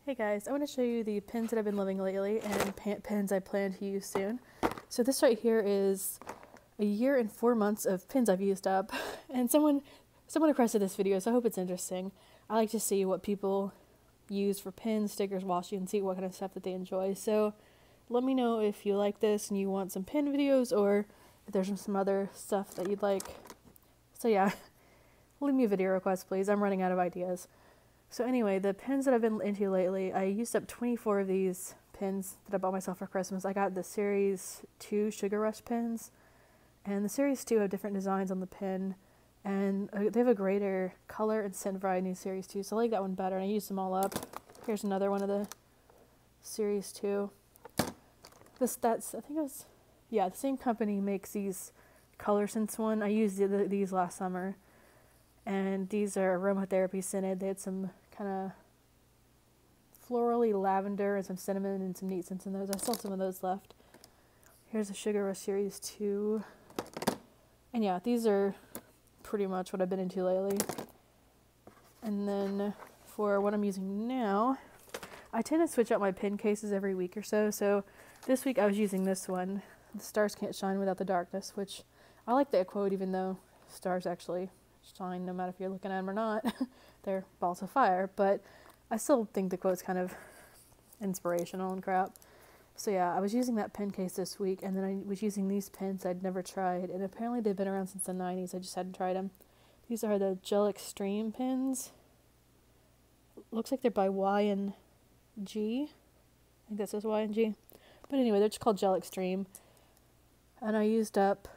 Hey guys, I want to show you the pins that I've been loving lately and pins I plan to use soon. So this right here is a year and 4 months of pins I've used up, and someone requested this video, so I hope it's interesting. I like to see what people use for pins, stickers, washi, and see what kind of stuff that they enjoy. So let me know if you like this and you want some pin videos, or if there's some other stuff that you'd like. So yeah, leave me a video request, please. I'm running out of ideas. So anyway, the pins that I've been into lately, I used up 24 of these pins that I bought myself for Christmas. I got the Series 2 Sugar Rush pins, and the Series 2 have different designs on the pin, and they have a greater color and scent variety in Series 2, so I like that one better, and I used them all up. Here's another one of the Series 2. I think it was, yeah, the same company makes these color scents one. I used these last summer, and these are aromatherapy scented. They had some kind of florally lavender and some cinnamon and some neat scents in those. I still have some of those left. Here's a Sugar Rush Series 2. And yeah, these are pretty much what I've been into lately. And then for what I'm using now, I tend to switch out my pin cases every week or so. So this week I was using this one, The Stars Can't Shine Without the Darkness, which I like that quote, even though stars actually shine no matter if you're looking at them or not. They're balls of fire, but I still think the quote's kind of inspirational and crap. So yeah, I was using that pen case this week, and then I was using these pens I'd never tried, and apparently they've been around since the 90s. I just hadn't tried them. These are the Gel Extreme pens. Looks like they're by Y&G. I think that says Y&G. But anyway, they're just called Gel Extreme. And I used up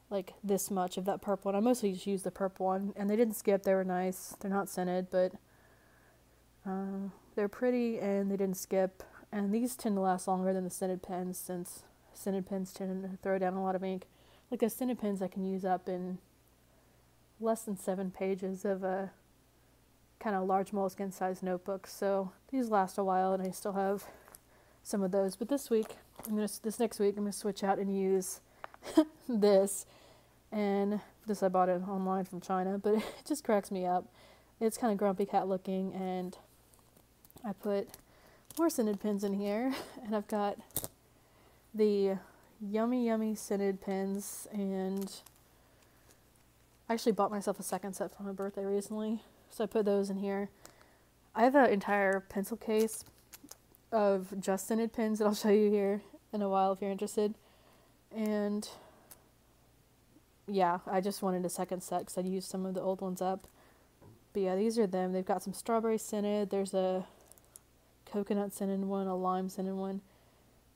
like this much of that purple one. I mostly just used the purple one, and they didn't skip. They were nice. They're not scented, but they're pretty, and they didn't skip. And these tend to last longer than the scented pens, since scented pens tend to throw down a lot of ink. Like the scented pens I can use up in less than 7 pages of a kind of large moleskin sized notebook. So these last a while, and I still have some of those. But this next week I'm gonna switch out and use this. And this I bought it online from China, but it just cracks me up. It's kind of grumpy cat looking, and I put more scented pins in here, and I've got the yummy scented pins, and I actually bought myself a second set for my birthday recently, so I put those in here. I have an entire pencil case of just scented pins that I'll show you here in a while if you're interested. And yeah, I just wanted a second set because I'd used some of the old ones up. But yeah, these are them. They've got some strawberry scented. There's a coconut scented one, a lime scented one.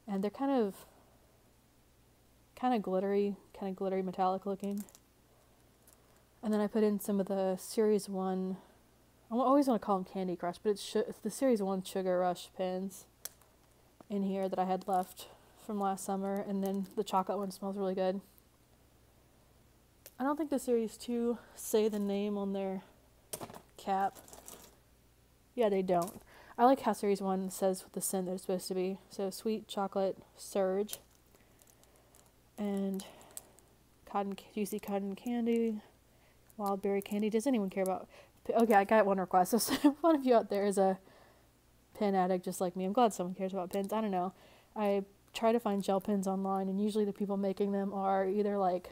And they're kind of glittery metallic looking. And then I put in some of the Series 1, I always want to call them Candy Crush, but it's the Series 1 Sugar Rush pens in here that I had left from last summer. And then the chocolate one smells really good. I don't think the Series 2 say the name on their cap. Yeah, they don't. I like how Series 1 says what the scent they're supposed to be. So sweet chocolate surge, and juicy cotton candy, wild berry candy. Does anyone care about? Okay, I got one request. So one of you out there is a pen addict just like me. I'm glad someone cares about pens. I don't know. I try to find gel pens online, and usually the people making them are either like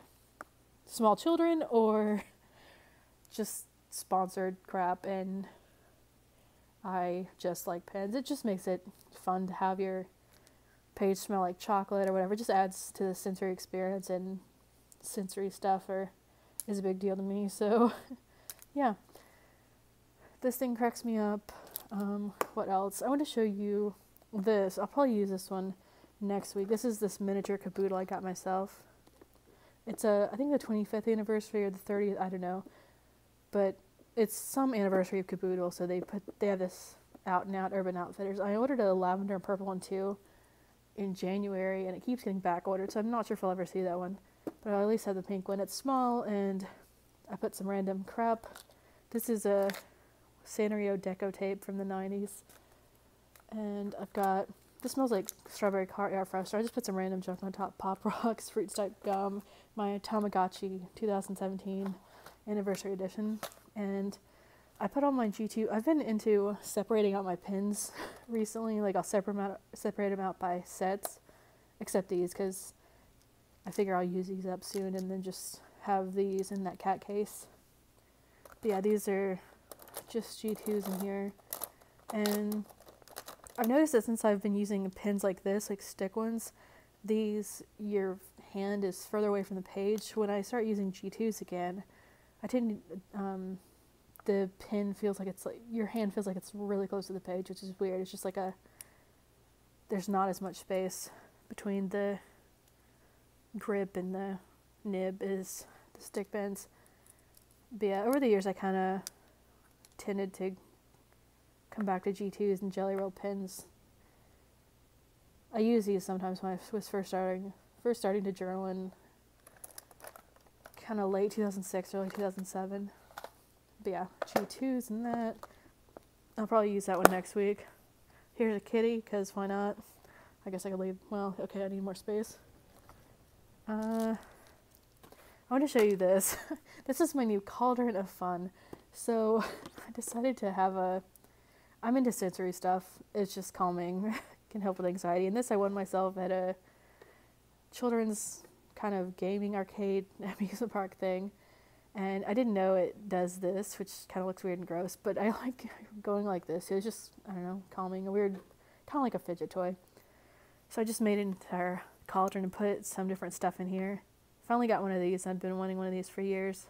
small children or just sponsored crap, and I just like pens. It just makes it fun to have your page smell like chocolate or whatever. It just adds to the sensory experience, and sensory stuff is a big deal to me. So yeah, this thing cracks me up. What else? I want to show you this. I'll probably use this one next week. This is this miniature Caboodle I got myself. It's I think the 25th anniversary or the 30th, I don't know. But it's some anniversary of Caboodle, so they have this out and out Urban Outfitters. I ordered a lavender and purple one too in January, and it keeps getting back ordered, so I'm not sure if I'll ever see that one. But I at least have the pink one. It's small, and I put some random crap. This is a Sanrio deco tape from the 90s. And I've got, this smells like strawberry car air freshener. I just put some random junk on top. Pop Rocks, Fruit Stripe Gum, my Tamagotchi 2017 anniversary edition. And I put all my G2, I've been into separating out my pins recently, like I'll separate them out by sets, except these, because I figure I'll use these up soon and then just have these in that cat case. But yeah, these are just G2s in here, and I've noticed that since I've been using pins like this, like stick ones, your hand is further away from the page. When I start using G2s again, I tend to, the pin feels like it's like, your hand feels like it's really close to the page, which is weird. It's just like there's not as much space between the grip and the nib as the stick pins. But yeah, over the years I kind of tended to come back to G2s and Jelly Roll pins. I use these sometimes when I was first starting to journal in kind of late 2006, early 2007. But yeah, G2s and that. I'll probably use that one next week. Here's a kitty, because why not? I guess I could leave, well, okay, I need more space. I want to show you this. This is my new Cauldron of fun. So I decided to I'm into sensory stuff. It's just calming, can help with anxiety. And this I won myself at a children's kind of gaming arcade amusement park thing. And I didn't know it does this, which kind of looks weird and gross, but I like going like this. It was just, I don't know, calming, a weird, kind of like a fidget toy. So I just made an entire cauldron and put some different stuff in here. Finally got one of these. I've been wanting one of these for years.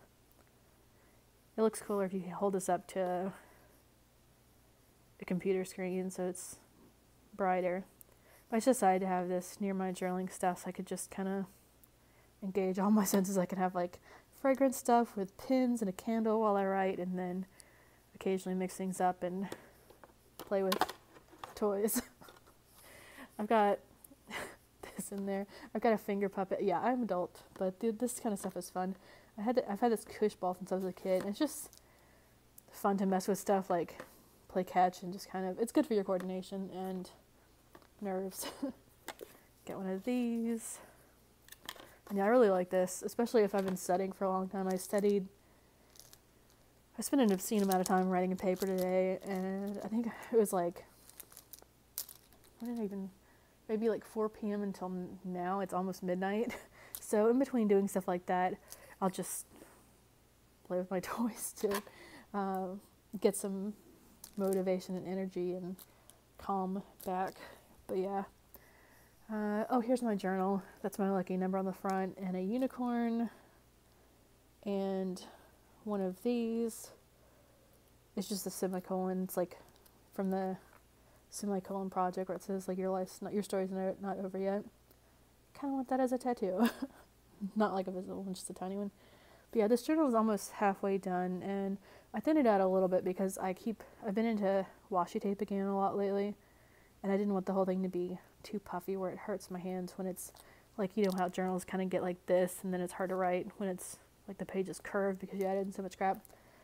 It looks cooler if you hold this up to a computer screen so it's brighter. But I just decided to have this near my journaling stuff so I could just kind of engage all my senses. I could have like fragrance stuff with pins and a candle while I write, and then occasionally mix things up and play with toys. I've got this in there. I've got a finger puppet. Yeah, I'm adult, but this kind of stuff is fun. I've had this Cush ball since I was a kid, and it's just fun to mess with stuff like play catch and just kind of, it's good for your coordination and nerves. Get one of these. Yeah, I really like this, especially if I've been studying for a long time. I spent an obscene amount of time writing a paper today, and I think it was like, maybe like 4 p.m. until now. It's almost midnight. So in between doing stuff like that, I'll just play with my toys to get some motivation and energy and calm back. But yeah. Oh, here's my journal. That's my lucky number on the front, and a unicorn, and one of these. It's just a semicolon. It's like from the semicolon project where it says like your story's not over yet. Kind of want that as a tattoo. Not like a visible one, just a tiny one. But yeah, this journal is almost halfway done, and I thinned it out a little bit because I've been into washi tape again a lot lately, and I didn't want the whole thing to be too puffy where it hurts my hands when it's like, you know how journals kind of get like this and then it's hard to write when it's like the page is curved because you added in so much crap.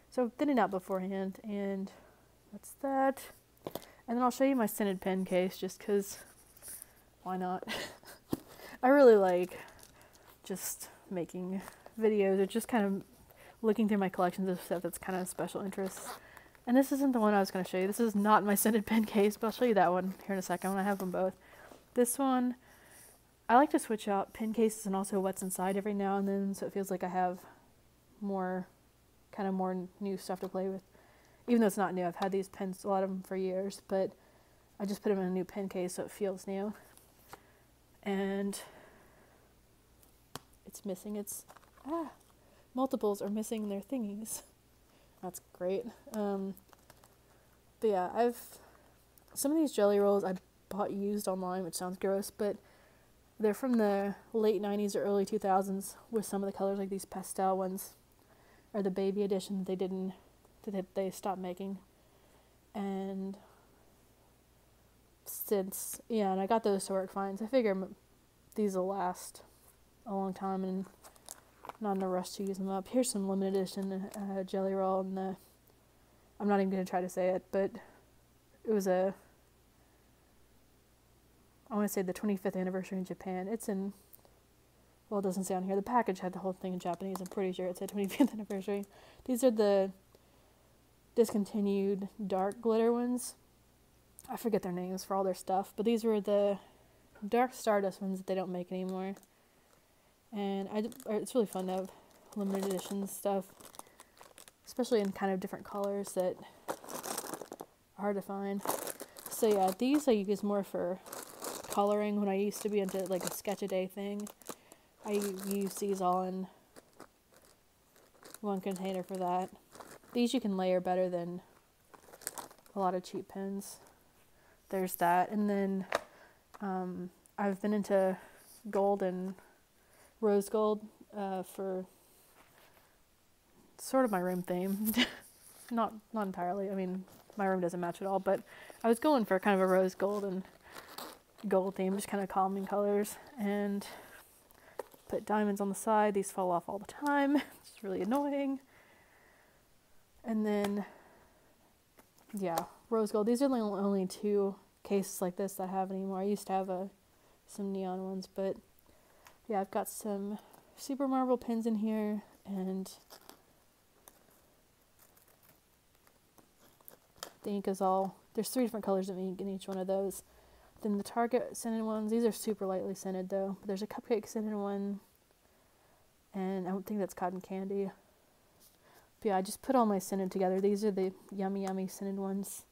So thin it out beforehand, and that's that. And then I'll show you my scented pen case just because why not? I really like just making videos or just kind of looking through my collections of stuff that's kind of special interests. And this isn't the one I was going to show you. This is not my scented pen case, but I'll show you that one here in a second when I have them both. This one, I like to switch out pen cases and also what's inside every now and then, so it feels like I have more new stuff to play with. Even though it's not new, I've had these pens, a lot of them for years, but I just put them in a new pen case so it feels new. And it's missing multiples are missing their thingies. That's great. But yeah, some of these jelly rolls I bought used online, which sounds gross, but they're from the late 90s or early 2000s with some of the colors, like these pastel ones, or the baby edition that they stopped making. And and I got those to work fine, so I figure these will last a long time and not in a rush to use them up. Here's some limited edition jelly roll, and I'm not even going to try to say it, but it was I want to say the 25th anniversary in Japan. It's in, well, it doesn't say on here. The package had the whole thing in Japanese. I'm pretty sure it said 25th anniversary. These are the discontinued dark glitter ones. I forget their names for all their stuff, but these were the dark Stardust ones that they don't make anymore. And it's really fun to have limited edition stuff, especially in kind of different colors that are hard to find. So yeah, these I use more for coloring when I used to be into like a sketch a day thing. I use these all in one container for that. These you can layer better than a lot of cheap pens. There's that. And then I've been into gold and rose gold for sort of my room theme. not entirely. I mean, my room doesn't match at all, but I was going for kind of a rose gold and gold theme, just kind of calming colors, and put diamonds on the side. These fall off all the time. It's really annoying. And then, yeah, rose gold. These are the only two cases like this that I have anymore. I used to have some neon ones, but yeah, I've got some Super Marble pens in here, and the ink is all, there's 3 different colors of ink in each one of those. Then the Target scented ones, these are super lightly scented though, but there's a cupcake scented one, and I don't think that's cotton candy. But yeah, I just put all my scented together. These are the yummy scented ones,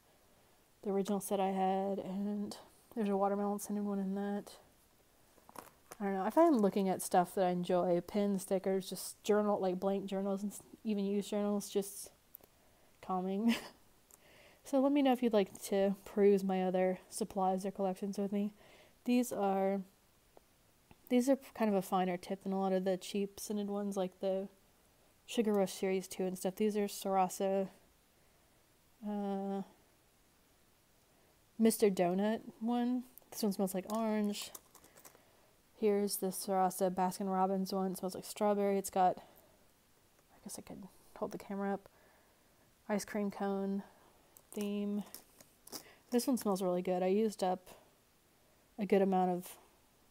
the original set I had, and there's a watermelon scented one in that. I don't know, I find looking at stuff that I enjoy, pens, stickers, just journal, like blank journals, and even used journals, just calming. So let me know if you'd like to peruse my other supplies or collections with me. These are kind of a finer tip than a lot of the cheap scented ones, like the Sugar Rush Series 2 and stuff. These are Sarasa Mr. Donut one. This one smells like orange. Here's the Sarasa Baskin Robbins one. It smells like strawberry. It's got, I guess I could hold the camera up, ice cream cone theme. This one smells really good. I used up a good amount of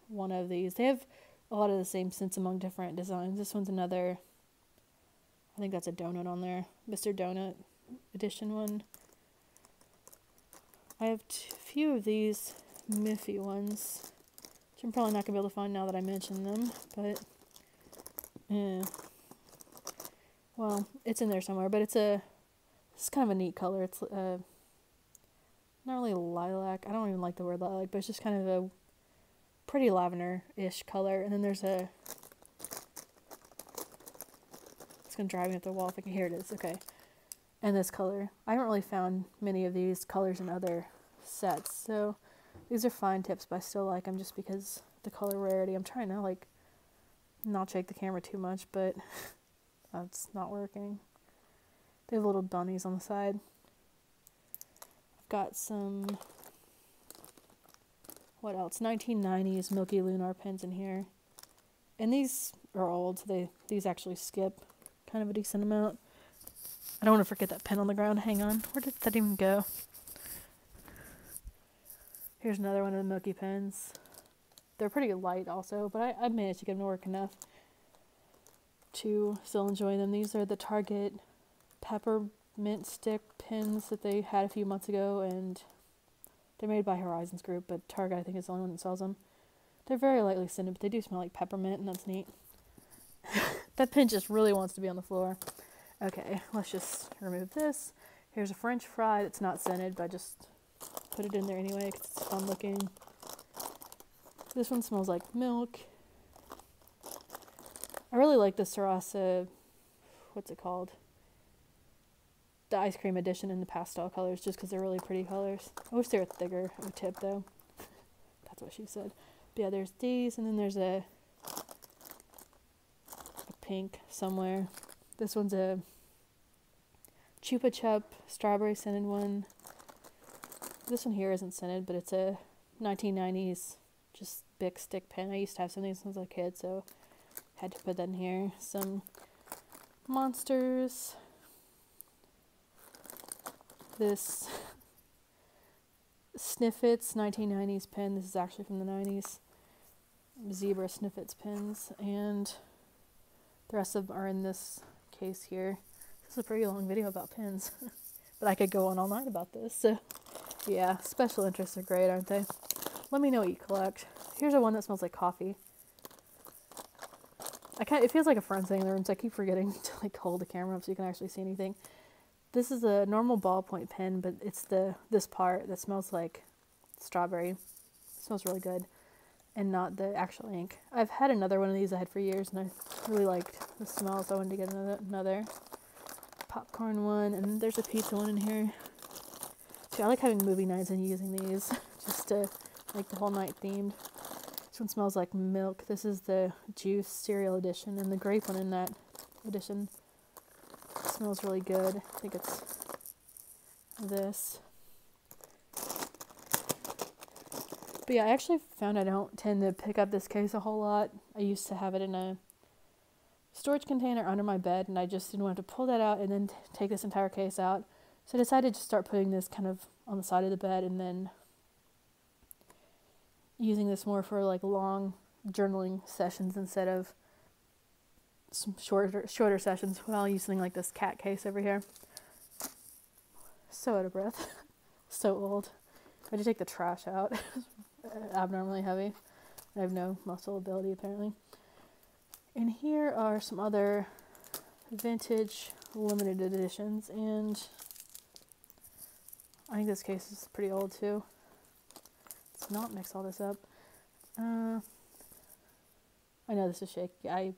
one of these. They have a lot of the same scents among different designs. This one's another, I think that's a donut on there, Mr. Donut edition one. I have a few of these Miffy ones, which I'm probably not going to be able to find now that I mention them, but well, it's in there somewhere, but it's kind of a neat color. It's not really lilac. I don't even like the word lilac, but it's just kind of a pretty lavender-ish color. And then there's it's going to drive me up the wall if I can hear it. Is okay. And this color. I haven't really found many of these colors in other sets, so these are fine tips, but I still like them just because the color rarity. I'm trying to like not shake the camera too much, but it's not working. They have little bunnies on the side. I've got some, what else? 1990s Milky Lunar pens in here. And these are old, so these actually skip kind of a decent amount. I don't want to forget that pen on the ground. Hang on. Where did that even go? Here's another one of the Milky pens. They're pretty light also, but I managed to get them to work enough to still enjoy them. These are the Target peppermint stick pins that they had a few months ago, and they're made by Horizons Group, but Target I think is the only one that sells them. They're very lightly scented, but they do smell like peppermint, and that's neat. That pen just really wants to be on the floor. Okay, let's just remove this. Here's a French fry that's not scented, but I just put it in there anyway because it's fun looking. This one smells like milk. I really like the Sarasa, what's it called? The ice cream edition in the pastel colors, just because they're really pretty colors. I wish they were thicker of a tip though. That's what she said. But yeah, there's these, and then there's a pink somewhere. This one's a Chupa Chup strawberry scented one. This one here isn't scented, but it's a 1990s just big stick pen. I used to have some of these since I was a kid, so had to put that in here. Some Monsters. This Sniffits 1990s pen. This is actually from the 90s. Zebra Sniffits pens, and the rest of them are in this case here. This is a pretty long video about pens. but I could go on all night about this. So yeah, special interests are great, aren't they? Let me know what you collect. Here's a one that smells like coffee. It feels like a friend sitting in the room, so I keep forgetting to like hold the camera up so you can actually see anything. This is a normal ballpoint pen, but it's this part that smells like strawberry. It smells really good, and not the actual ink. I've had another one of these I had for years, and I really liked the smell, so I wanted to get another popcorn one, and there's a pizza one in here. See, I like having movie nights and using these just to make the whole night themed. This one smells like milk. This is the juice cereal edition, and the grape one in that edition smells really good. I think it's this. But yeah, I actually found I don't tend to pick up this case a whole lot. I used to have it in a storage container under my bed, and I just didn't want to pull that out and then take this entire case out. So I decided to start putting this kind of on the side of the bed, and then using this more for like long journaling sessions instead of some shorter sessions. Well, I'll use something like this cat case over here. So out of breath. So old. I had to take the trash out. Abnormally heavy. I have no muscle ability apparently. And here are some other vintage limited editions, and I think this case is pretty old too. Let's not mix all this up. I know this is shaky.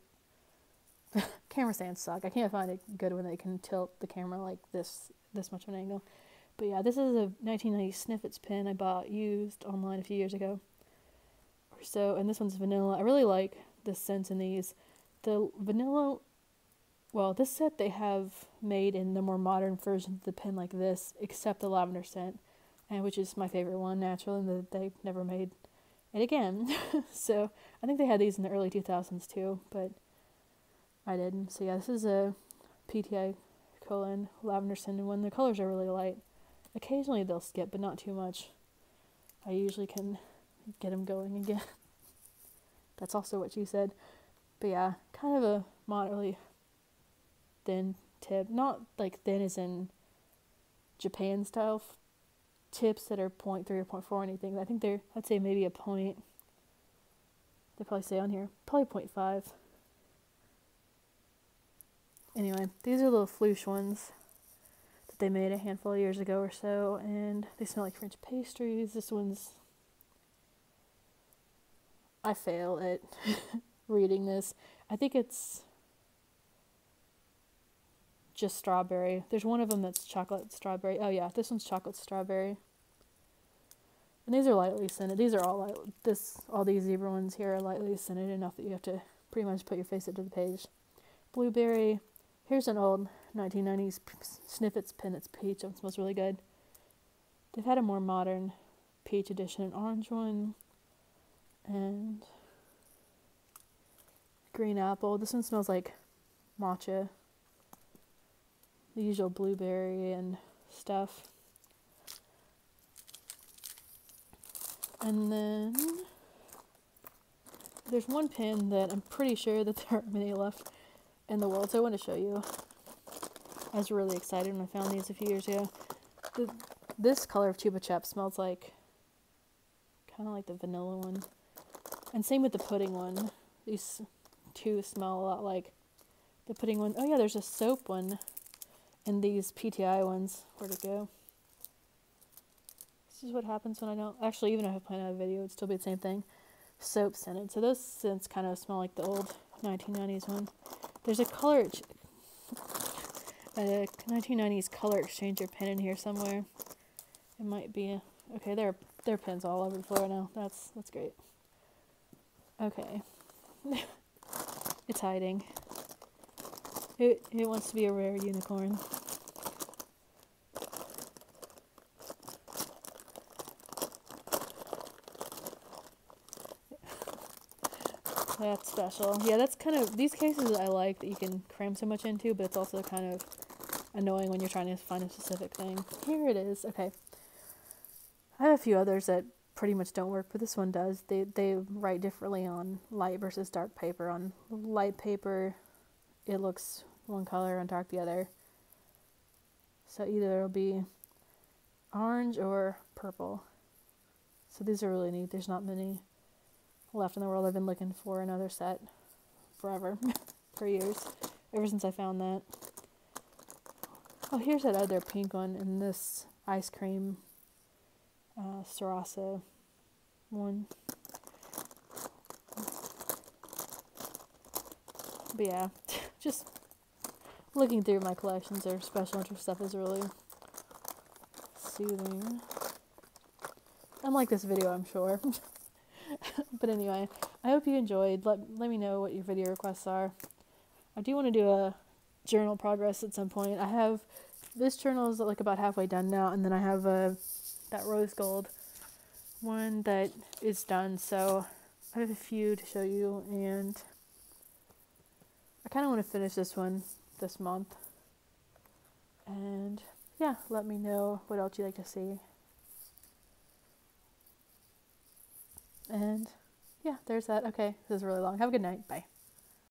Camera stands suck. I can't find a good one that can tilt the camera like this much of an angle. But yeah, this is a 1990 Sniffets pen I bought used online a few years ago or so, and this one's vanilla. I really like the scents in these. The vanilla, well, this set they have made in the more modern version of the pen like this, except the lavender scent, and which is my favorite one, naturally, and that they've never made it again. So I think they had these in the early 2000s too, but I didn't. So yeah, this is a PTI Colon lavender scented one. The colors are really light. Occasionally they'll skip, but not too much. I usually can get them going again. That's also what you said. But yeah, kind of a moderately thin tip. Not like thin as in Japan style tips that are 0.3 or 0.4 or anything. I think they're, I'd say maybe a point. They probably say on here, probably 0.5. Anyway, these are little floosh ones that they made a handful of years ago or so, and they smell like French pastries. This one's, I fail at reading this. I think it's just strawberry. There's one of them that's chocolate strawberry. Oh yeah, this one's chocolate strawberry. And these are lightly scented. These are all all these zebra ones here are lightly scented enough that you have to pretty much put your face up to the page. Blueberry. Here's an old 1990s Sniffets pen. It's peach. It smells really good. They've had a more modern peach edition, an orange one, and green apple. This one smells like matcha. The usual blueberry and stuff. And then there's one pen that I'm pretty sure that there aren't many left in the world, so I want to show you. I was really excited when I found these a few years ago. This color of Chupa Chups smells like, kind of like the vanilla one. And same with the pudding one. These two smell a lot like the pudding one. Oh yeah, there's a soap one. And these PTI ones. Where'd it go? This is what happens when I don't... Actually, even if I plan out a video, it'd still be the same thing. Soap scented. So those scents kind of smell like the old 1990s one. There's a 1990s color exchanger pen in here somewhere. It might be okay. There are pens all over the floor now. That's great. Okay, it's hiding. It wants to be a rare unicorn. That's special. Yeah, that's kind of, these cases I like that you can cram so much into, but it's also kind of annoying when you're trying to find a specific thing. Here it is. Okay. I have a few others that pretty much don't work, but this one does. They write differently on light versus dark paper. On light paper, it looks one color, on dark the other. So either it'll be orange or purple. So these are really neat. There's not many left in the world. I've been looking for another set forever, for years, ever since I found that. Oh, here's that other pink one in this ice cream Sarasa one. But yeah, just looking through my collections or special interest stuff is really soothing. Unlike this video, I'm sure. But anyway, I hope you enjoyed. Let me know what your video requests are. I do want to do a journal progress at some point. I have, this journal is like about halfway done now, and then I have that rose gold one that is done, so I have a few to show you, and I kind of want to finish this one this month. And yeah, let me know what else you'd like to see. And yeah, there's that. Okay, this is really long. Have a good night. Bye.